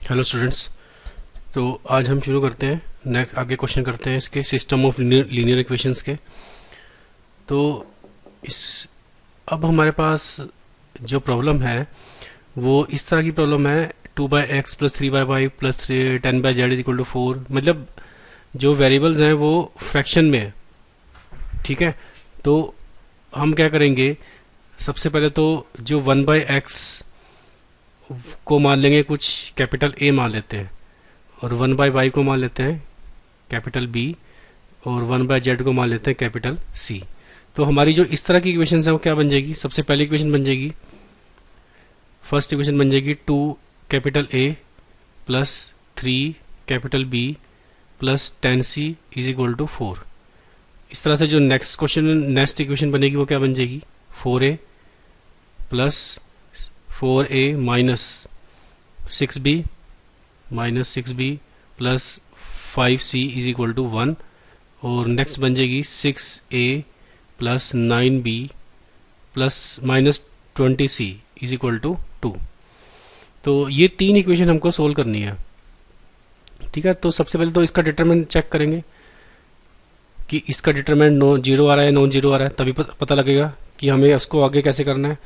Hello students. तो आज हम शुरू करते हैं, नेक्स्ट आगे क्वेश्चन करते हैं इसके सिस्टम ऑफ लीनियर इक्वेशंस के। तो इस अब हमारे पास जो प्रॉब्लम है वो इस तरह की प्रॉब्लम है, 2/x plus 3/y plus 10/z is equal to 4। मतलब जो वेरिएबल्स हैं वो फ्रैक्शन में है, ठीक है। तो हम क्या करेंगे, सबसे पहले तो जो 1/x को मान लेंगे, कुछ कैपिटल A मान लेते हैं, और 1/y को मान लेते हैं कैपिटल B, और 1/z को मान लेते हैं कैपिटल C। तो हमारी जो इस तरह की इक्वेशन है वो क्या बन जाएगी, सबसे पहली इक्वेशन बन जाएगी, फर्स्ट इक्वेशन बन जाएगी 2 capital A plus 3 capital B plus 10C is equal to 4। इस तरह से जो नेक्स्ट इक्वेशन बनेगी वो क्या बन जाएगी, 4A plus 4A minus 6B plus 5C is equal to 1। और नेक्स्ट बन जाएगी 6A plus 9B plus minus 20C is equal to 2। तो ये तीन इक्वेशन हमको सोल्व करनी है, ठीक है। तो सबसे पहले तो इसका डिटरमिनेंट चेक करेंगे कि इसका डिटरमिनेंट जीरो आ रहा है, नॉन जीरो आ रहा है, तभी पता लगेगा कि हमें उसको आगे कैसे करना है।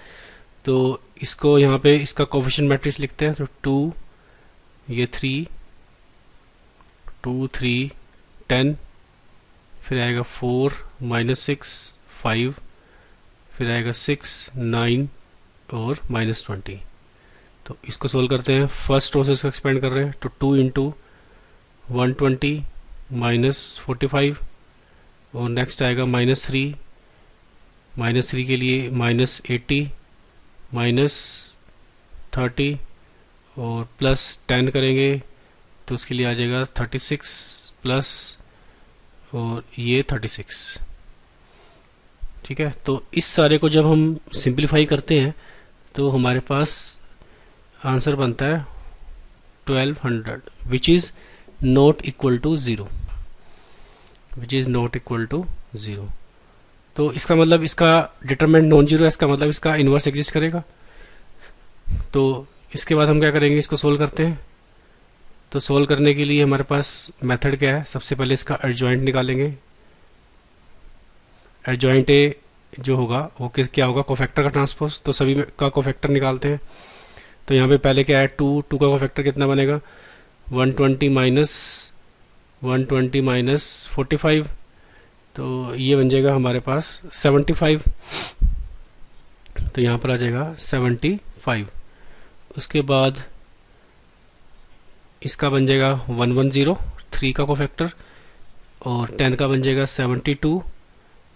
तो इसको यहाँ पे इसका कोफिशिएंट मैट्रिक्स लिखते हैं। तो 2, ये 3, 2, 3, 10, फिर आएगा 4, -6, 5, फिर आएगा 6, 9 और -20। तो इसको सोल्व करते हैं, फर्स्ट रो से इसको एक्सपेंड कर रहे हैं। तो 2 इंटू 120 -45, और नेक्स्ट आएगा -3 के लिए -80 -30, और प्लस 10 करेंगे तो उसके लिए आ जाएगा 36 प्लस, और ये 36, ठीक है। तो इस सारे को जब हम सिंप्लीफाई करते हैं तो हमारे पास आंसर बनता है 1200 which is not equal to 0, तो इसका मतलब इसका डिटरमिनेंट नॉन जीरो है, इसका मतलब इसका इन्वर्स एग्जिस्ट करेगा। तो इसके बाद हम क्या करेंगे, इसको सोल्व करते हैं। तो सोल्व करने के लिए हमारे पास मेथड क्या है, सबसे पहले इसका एडजॉइंट निकालेंगे। एडजॉइंट ए जो होगा वो क्या होगा, कोफैक्टर का ट्रांसपोज। तो सभी का कोफैक्टर निकालते हैं। तो यहाँ पे पहले क्या है, 2 का कोफैक्टर कितना बनेगा, 120 माइनस 45, तो ये बन जाएगा हमारे पास 75। तो यहाँ पर आ जाएगा 75। उसके बाद इसका बन जाएगा 110, 3 का कोफैक्टर, और 10 का बन जाएगा 72,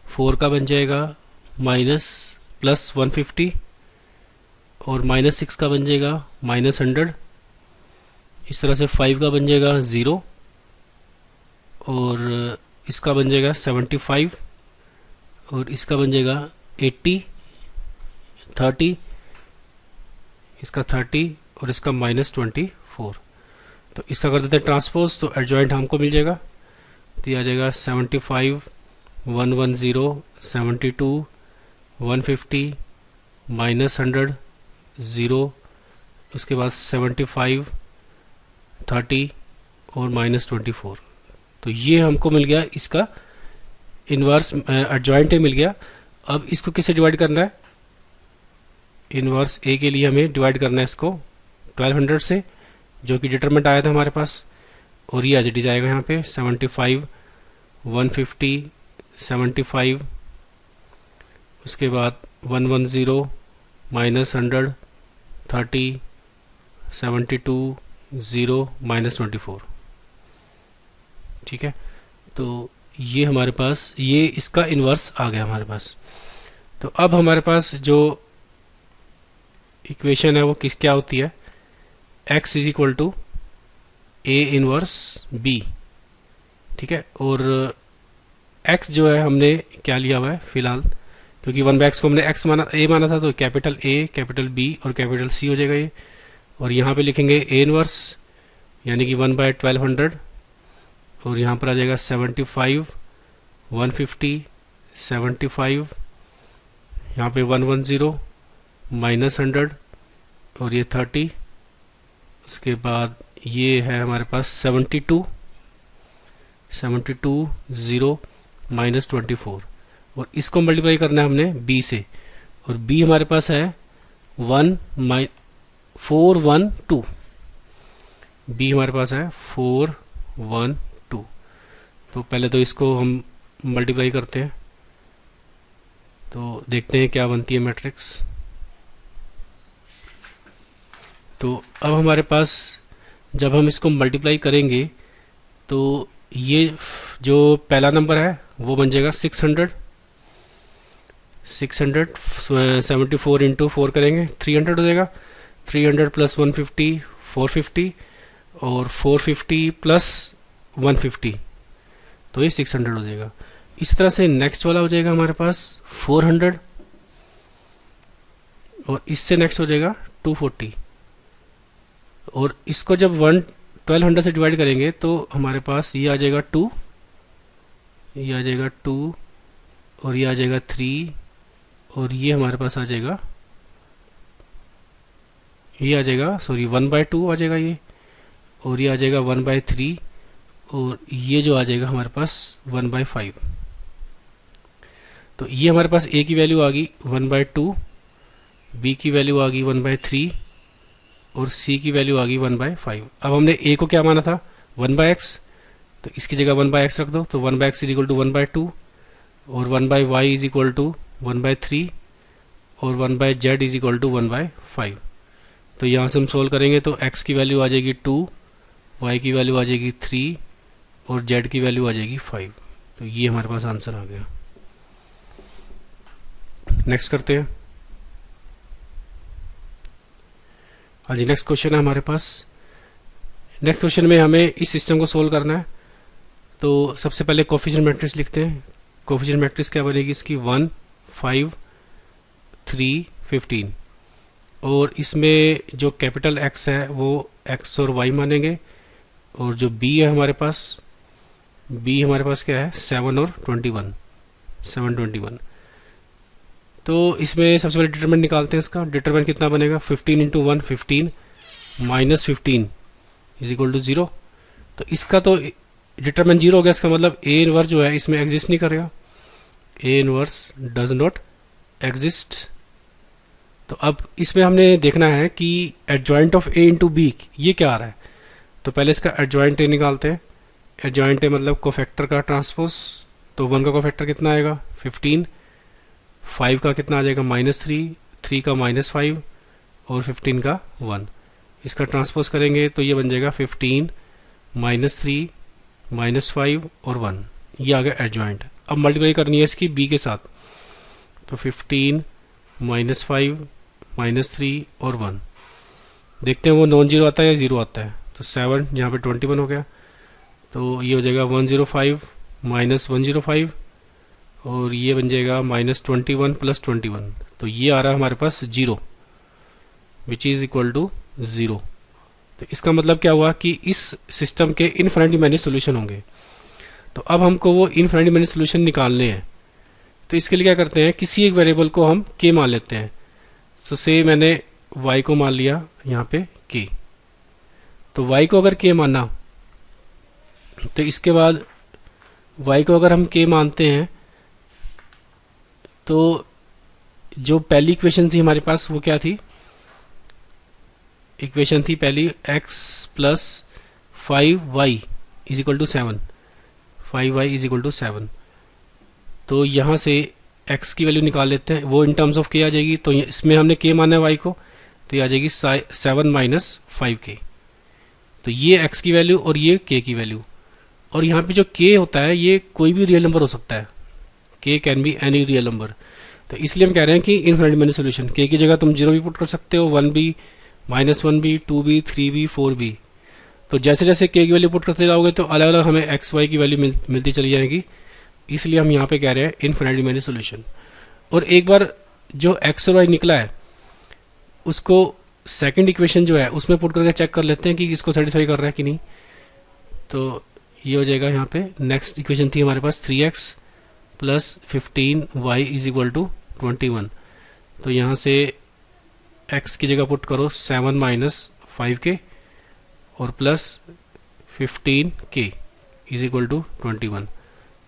4 का बन जाएगा प्लस 150, और -6 का बन जाएगा -100। इस तरह से 5 का बन जाएगा 0, और इसका बन जाएगा 75, और इसका बन जाएगा 80, 30, इसका 30, और इसका -24। तो इसका कर देते हैं ट्रांसपोज। तो एडजॉइंट हमको मिल जाएगा, तो यह आ जाएगा 75, 110, 72, 150, -100, 0, उसके बाद 75, 30 और -24। तो ये हमको मिल गया, इसका इन्वर्स एडजॉइंट मिल गया। अब इसको किससे डिवाइड करना है, इन्वर्स ए के लिए हमें डिवाइड करना है इसको 1200 से, जो कि डिटरमिनेंट आया था हमारे पास। और ये एज इट इज आएगा यहाँ पे 75, 150, 75, उसके बाद 110, -100, 30, 72, 0, -24, ठीक है। तो ये हमारे पास, ये इसका इन्वर्स आ गया हमारे पास। तो अब हमारे पास जो इक्वेशन है वो क्या होती है, x is equal to A inverse b, ठीक है। और x जो है हमने क्या लिया हुआ है फिलहाल, क्योंकि 1/x को हमने x माना, a माना था, तो कैपिटल A, कैपिटल B और कैपिटल C हो जाएगा ये। और यहाँ पे लिखेंगे a इनवर्स, यानी कि 1/1200, और यहाँ पर आ जाएगा 75, 150, 75, यहाँ पे 110, -100, और ये 30, उसके बाद ये है हमारे पास 72 0 माइनस 24, और इसको मल्टीप्लाई करना है हमने b से, और b हमारे पास है 412, b हमारे पास है 412। तो पहले तो इसको हम मल्टीप्लाई करते हैं, तो देखते हैं क्या बनती है मैट्रिक्स। तो अब हमारे पास जब हम इसको मल्टीप्लाई करेंगे तो ये जो पहला नंबर है वो बन जाएगा 600 74 इंटू 4 करेंगे 300 हो जाएगा, 300 प्लस 150 450, और 450 प्लस 150 तो ये 600 हो जाएगा। इस तरह से नेक्स्ट वाला हो जाएगा हमारे पास 400, और इससे नेक्स्ट हो जाएगा 240, और इसको जब 1200 से डिवाइड करेंगे तो हमारे पास ये आ जाएगा 2, ये आ जाएगा 2, और ये आ जाएगा 3, और ये हमारे पास आ जाएगा, ये आ जाएगा सॉरी 1/2 आ जाएगा ये, और ये आ जाएगा 1/3, और ये जो आ जाएगा हमारे पास 1/5। तो ये हमारे पास a की वैल्यू आ गई 1/2, b की वैल्यू आ गई 1/3, और c की वैल्यू आ गई 1/5। अब हमने a को क्या माना था 1/x, तो इसकी जगह 1/x रख दो, तो 1/x इज इक्वल टू 1/2, और 1/y इज इक्वल टू 1/3, और 1/z इज इक्वल टू 1/5। तो यहाँ से हम सोल्व करेंगे तो x की वैल्यू आ जाएगी 2, y की वैल्यू आ जाएगी 3, और z की वैल्यू आ जाएगी 5। तो ये हमारे पास आंसर आ गया। नेक्स्ट करते हैं। हाँ जी, नेक्स्ट क्वेश्चन है हमारे पास। नेक्स्ट क्वेश्चन में हमें इस सिस्टम को सोल्व करना है। तो सबसे पहले कोफिशिएंट मैट्रिक्स लिखते हैं। कोफिशिएंट मैट्रिक्स क्या बनेगी इसकी 1 5 3 15, और इसमें जो कैपिटल X है वो X और Y मानेंगे, और जो B है हमारे पास क्या है 7 और 21 721। तो इसमें सबसे पहले डिटरमिनेंट निकालते हैं। इसका डिटरमिनेंट कितना बनेगा 15 into 1 15 minus 15 is equal to 0। तो इसका तो डिटरमिनेंट 0 हो गया, इसका मतलब ए इनवर्स जो है इसमें एग्जिस्ट नहीं करेगा, A inverse does not exist. तो अब इसमें हमने देखना है कि adjoint of A into B ये क्या आ रहा है। तो पहले इसका एडजॉइंट ए निकालते हैं। एडजॉइंट ए मतलब कोफैक्टर का ट्रांसपोज। तो 1 का कोफैक्टर कितना आएगा 15, 5 का कितना आ जाएगा -3, 3 का -5, और 15 का 1। इसका ट्रांसपोज करेंगे तो ये बन जाएगा 15 -3 -5 और 1। ये आ गया एडजॉइंट। अब मल्टीप्लाई करनी है इसकी बी के साथ, तो 15 -5 -3 और 1। देखते हैं वो नॉन जीरो आता है या जीरो आता है। तो 7 यहाँ पे 21 हो गया, तो ये हो जाएगा 105 -105, और ये बन जाएगा -21 + 21। तो ये आ रहा है हमारे पास 0 विच इज इक्वल टू 0। तो इसका मतलब क्या हुआ कि इस सिस्टम के इनफिनिटी मैनी सोल्यूशन होंगे। तो अब हमको वो इनफिनिटी मैनी सोल्यूशन निकालने हैं। तो इसके लिए क्या करते हैं, किसी एक वेरिएबल को हम k मान लेते हैं। तो से मैंने y को मान लिया यहाँ पे k। तो y को अगर k माना, तो इसके बाद y को अगर हम k मानते हैं तो जो पहली इक्वेशन थी हमारे पास वो क्या थी, इक्वेशन थी पहली x + 5y is equal to 7, 5y is equal to 7। तो यहाँ से x की वैल्यू निकाल लेते हैं, वो इन टर्म्स ऑफ k आ जाएगी। तो इसमें हमने k माना है y को, तो ये आ जाएगी 7 - 5k। तो ये x की वैल्यू और ये k की वैल्यू। और यहाँ पे जो k होता है ये कोई भी रियल नंबर हो सकता है, k can be any real number. तो इसलिए हम कह रहे हैं कि इनफिनिटी मैनी सोल्यूशन, k की जगह तुम 0 भी पुट कर सकते हो, 1 भी -1 भी 2 भी 3 भी 4 भी। तो जैसे जैसे k की वैल्यू पुट करते जाओगे तो अलग अलग हमें x y की वैल्यू मिलती चली जाएगी। इसलिए हम यहाँ पे कह रहे हैं इनफिनिटी मैनी सोल्यूशन। और एक बार जो x और y निकला है उसको सेकंड इक्वेशन जो है उसमें पुट करके चेक कर लेते हैं कि इसको सेटिस्फाई कर रहा है कि नहीं। तो ये हो जाएगा यहाँ पे नेक्स्ट इक्वेशन थी हमारे पास 3x + 15y is equal to 21। तो यहाँ से x की जगह पुट करो 7 - 5k, और plus 15k is equal to 21।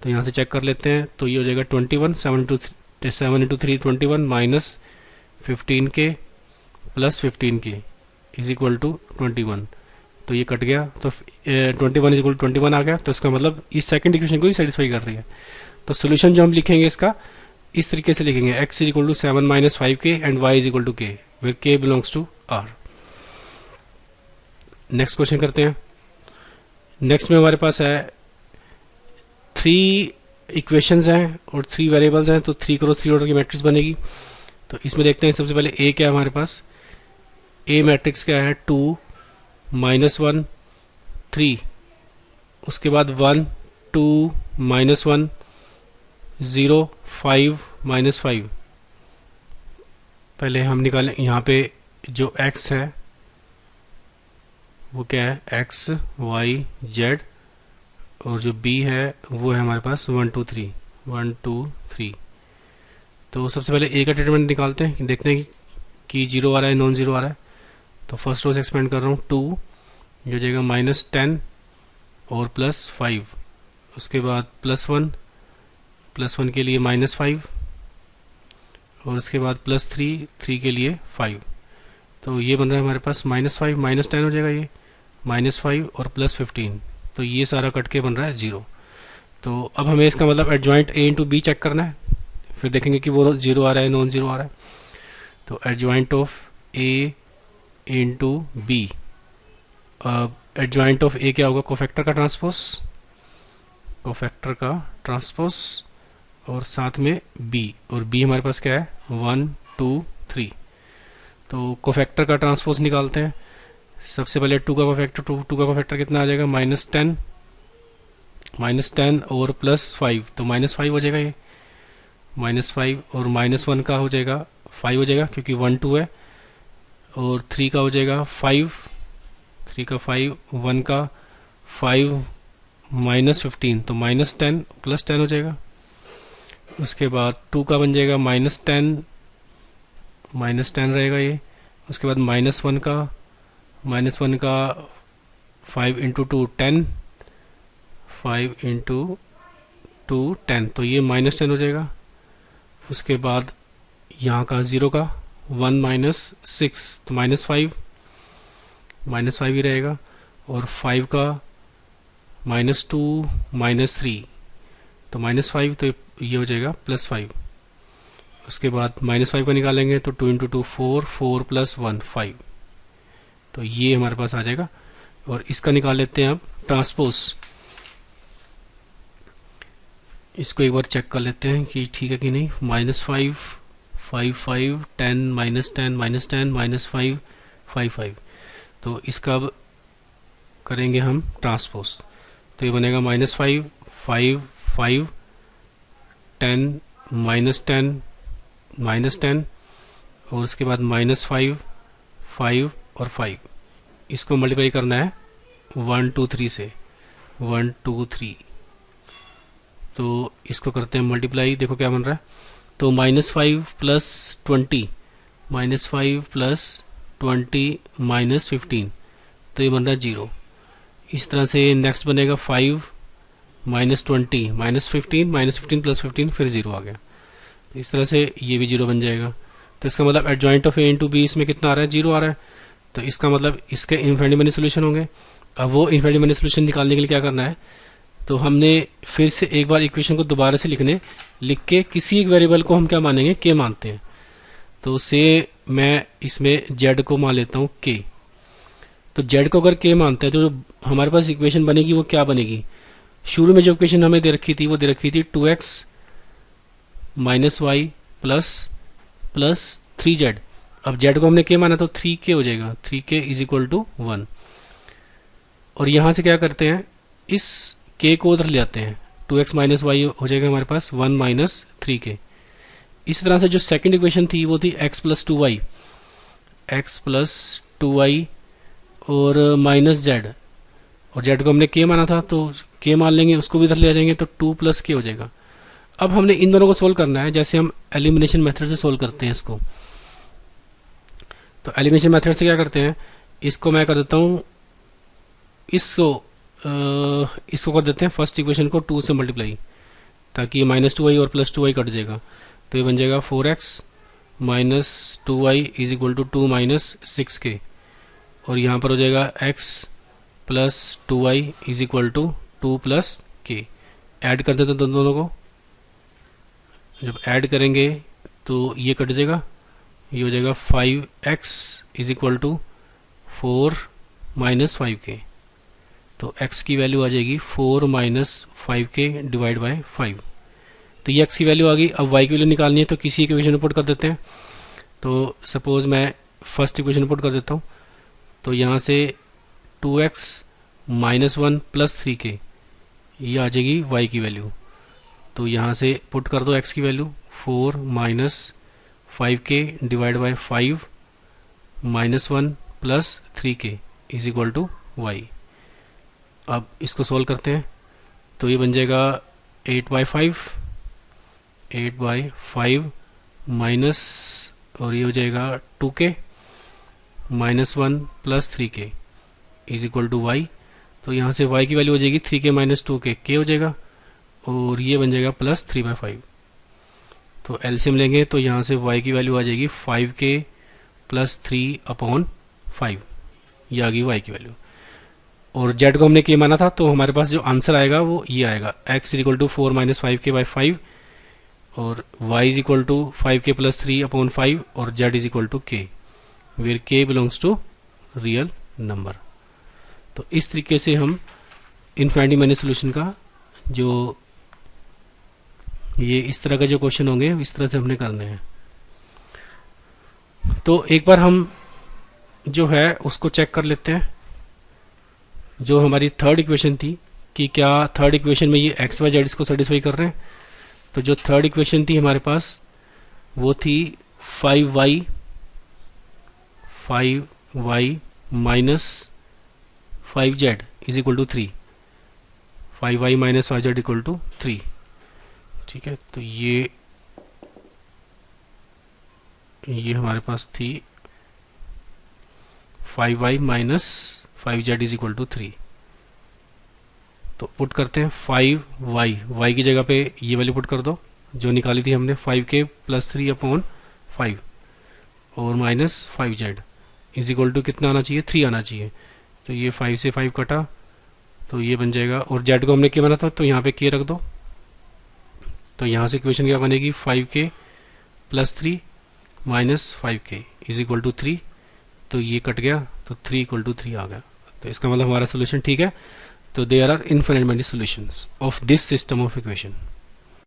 तो यहाँ से चेक कर लेते हैं, तो ये हो जाएगा 21, 7 into 3 21 minus 15k plus 15k is equal to 21। तो ये कट गया, तो 21 इज इक्वल टू 21 आ गया। तो इसका मतलब इस सेकंड इक्वेशन को ही सेटिस्फाई कर रही है। तो सोल्यूशन जो हम लिखेंगे इसका इस तरीके से लिखेंगे, x is equal to 7 minus 5k and y is equal to k where k belongs to r। Next question करते हैं। नेक्स्ट में हमारे पास है 3 इक्वेशंस हैं और 3 वेरिएबल्स हैं, तो 3 क्रॉस 3 ऑर्डर की मैट्रिक्स बनेगी। तो इसमें देखते हैं सबसे पहले a क्या है हमारे पास। a मैट्रिक्स क्या है 2 -1 3, उसके बाद 1 2 -1 0 5 -5। पहले हम निकालें यहाँ पे जो x है वो क्या है x y z, और जो b है वो है हमारे पास 1 2 3। तो सबसे पहले a का डिटरमिनेंट निकालते हैं, देखते हैं कि 0 आ रहा है नॉन जीरो आ रहा है। तो फर्स्ट रो से एक्सपेंड कर रहा हूँ, 2 जो हो जाएगा -10 और +5, उसके बाद +1 के लिए -5 और उसके बाद +3 के लिए 5। तो ये बन रहा है हमारे पास -5 -10 हो जाएगा, ये -5 और +15। तो ये सारा कट के बन रहा है 0। तो अब हमें इसका मतलब adjoint a into B check करना है, फिर देखेंगे कि वो 0 आ रहा है नॉन जीरो आ रहा है। तो adjoint of a into B, adjoint of a क्या होगा कोफैक्टर का ट्रांसपोज और साथ में b, और b हमारे पास क्या है 1 2 3। तो कोफैक्टर का ट्रांसपोज निकालते हैं। सबसे पहले 2 का कोफैक्टर कितना आ जाएगा -10 और +5, तो -5 हो जाएगा, ये -5 और -1 का हो जाएगा 5 हो जाएगा क्योंकि 1 2 है, और 3 का हो जाएगा 5, 3 का 5, 1 का 5 -15, तो -10 +10 हो जाएगा। उसके बाद 2 का बन जाएगा -10 रहेगा ये। उसके बाद -1 का 5 इंटू 2 10, 5 इंटू 2 10, तो ये -10 हो जाएगा। उसके बाद यहाँ का 0 का 1 -6, तो -5 ही रहेगा, और 5 का -2 -3, तो -5, तो ये हो जाएगा +5। उसके बाद -5 का निकालेंगे तो 2 इंटू 2 4 4 + 1 5, तो ये हमारे पास आ जाएगा। और इसका निकाल लेते हैं अब ट्रांसपोज, इसको एक बार चेक कर लेते हैं कि ठीक है कि नहीं। -5 5 5 10 -10 -10 -5 5 5, तो इसका अब करेंगे हम ट्रांसपोज। तो ये बनेगा -5 5 5 10 -10 और उसके बाद -5 5 और 5। इसको मल्टीप्लाई करना है 1 2 3 से, 1 2 3। तो इसको करते हैं मल्टीप्लाई, देखो क्या बन रहा है। तो -5 + 20 -5 + 20 -15, तो ये बन रहा है 0। इस तरह से नेक्स्ट बनेगा 5 -20 -15 + 15, फिर 0 आ गया। तो इस तरह से ये भी 0 बन जाएगा। तो इसका मतलब adjoint of a into B इसमें कितना आ रहा है 0 आ रहा है। तो इसका मतलब इसके इनफिनिटी मनी सोल्यूशन होंगे। अब वो इनफिनिटी मनी सोल्यूशन निकालने के लिए क्या करना है, तो हमने फिर से एक बार इक्वेशन को दोबारा से लिख के किसी एक वेरिएबल को हम क्या मानेंगे k मानते हैं। तो से मैं इसमें z को मान लेता हूँ k। तो z को अगर k मानते हैं तो जो हमारे पास इक्वेशन बनेगी वो क्या बनेगी। शुरू में जो इक्वेशन हमें दे रखी थी वो दे रखी थी 2x - y प्लस 3z। अब z को हमने k माना तो 3k हो जाएगा, 3k इज इक्वल टू 1। और यहां से क्या करते हैं, इस k को उधर ले आते हैं, 2x - y हो जाएगा हमारे पास 1 - 3k। इस तरह से जो सेकंड इक्वेशन थी वो थी x + 2y और -z, और z को हमने k माना था तो k मान लेंगे, उसको भी इधर ले आ जाएंगे तो 2 + k हो जाएगा। अब हमने इन दोनों को सोल्व करना है, जैसे हम एलिमिनेशन मेथड से सोल्व करते हैं इसको। तो एलिमिनेशन मेथड से क्या करते हैं, इसको मैं कर देता हूँ इसको कर देते हैं फर्स्ट इक्वेशन को 2 से मल्टीप्लाई, ताकि ये -2y और +2y कट जाएगा। तो ये बन जाएगा 4x minus 2y is equal to 2 minus 6k, और यहाँ पर हो जाएगा x plus 2y is equal to 2 plus k। Add कर देते हैं दोनों को, जब ऐड करेंगे तो ये कट जाएगा, ये हो जाएगा 5x is equal to 4 minus 5k। तो x की वैल्यू आ जाएगी 4 माइनस 5k डिवाइड बाय 5। तो ये x की वैल्यू आ गई। अब y की वैल्यू निकालनी है तो किसी इक्वेशन में पुट कर देते हैं। तो सपोज मैं फर्स्ट इक्वेशन पुट कर देता हूँ। तो यहाँ से 2x माइनस 1 प्लस 3k ये आ जाएगी y की वैल्यू। तो यहाँ से पुट कर दो x की value 4 minus 5k divide by 5 minus 1 plus 3k is equal to y। अब इसको सॉल्व करते हैं तो ये बन जाएगा 8/5 माइनस, और ये हो जाएगा 2k minus 1 plus 3k is equal to y। तो यहाँ से y की वैल्यू हो जाएगी 3k माइनस 2k k हो जाएगा, और ये बन जाएगा प्लस 3/5। तो एलसीएम लेंगे तो यहाँ से y की वैल्यू आ जाएगी 5k प्लस 3/5, ये आ गई y की वैल्यू। और z को हमने k माना था, तो हमारे पास जो आंसर आएगा वो ये आएगा x is equal to 4 minus 5k by 5, और y is equal to 5k plus 3/5, और z is equal to k where k belongs to real number. तो इस तरीके से हम इनफाइनाइटली मैनी सोल्यूशन का जो ये इस तरह का जो क्वेश्चन होंगे इस तरह से हमने करने हैं। तो एक बार हम जो है उसको चेक कर लेते हैं, जो हमारी थर्ड इक्वेशन थी कि क्या थर्ड इक्वेशन में ये एक्स वाई जेड इसको सेटिस्फाई कर रहे हैं। तो जो थर्ड इक्वेशन थी हमारे पास वो थी 5y minus 5z is equal to 3, 5y minus 5z equal to 3। ठीक है, तो ये हमारे पास थी 5y minus 5z is equal to 3। तो पुट करते हैं 5y की जगह पे ये वैल्यू पुट कर दो जो निकाली थी हमने 5k प्लस 3/5, और minus 5z is equal to कितना आना चाहिए, 3 आना चाहिए। तो ये 5 से 5 कटा, तो ये बन जाएगा, और z को हमने k माना था तो यहाँ पे k रख दो। तो यहाँ से इक्वेशन क्या बनेगी 5k plus 3 minus 5k is equal to 3। तो ये कट गया, तो 3 इक्वल टू 3 आ गया। तो इसका मतलब हमारा सोल्यूशन ठीक है। तो there are infinite many solutions of this system of equation.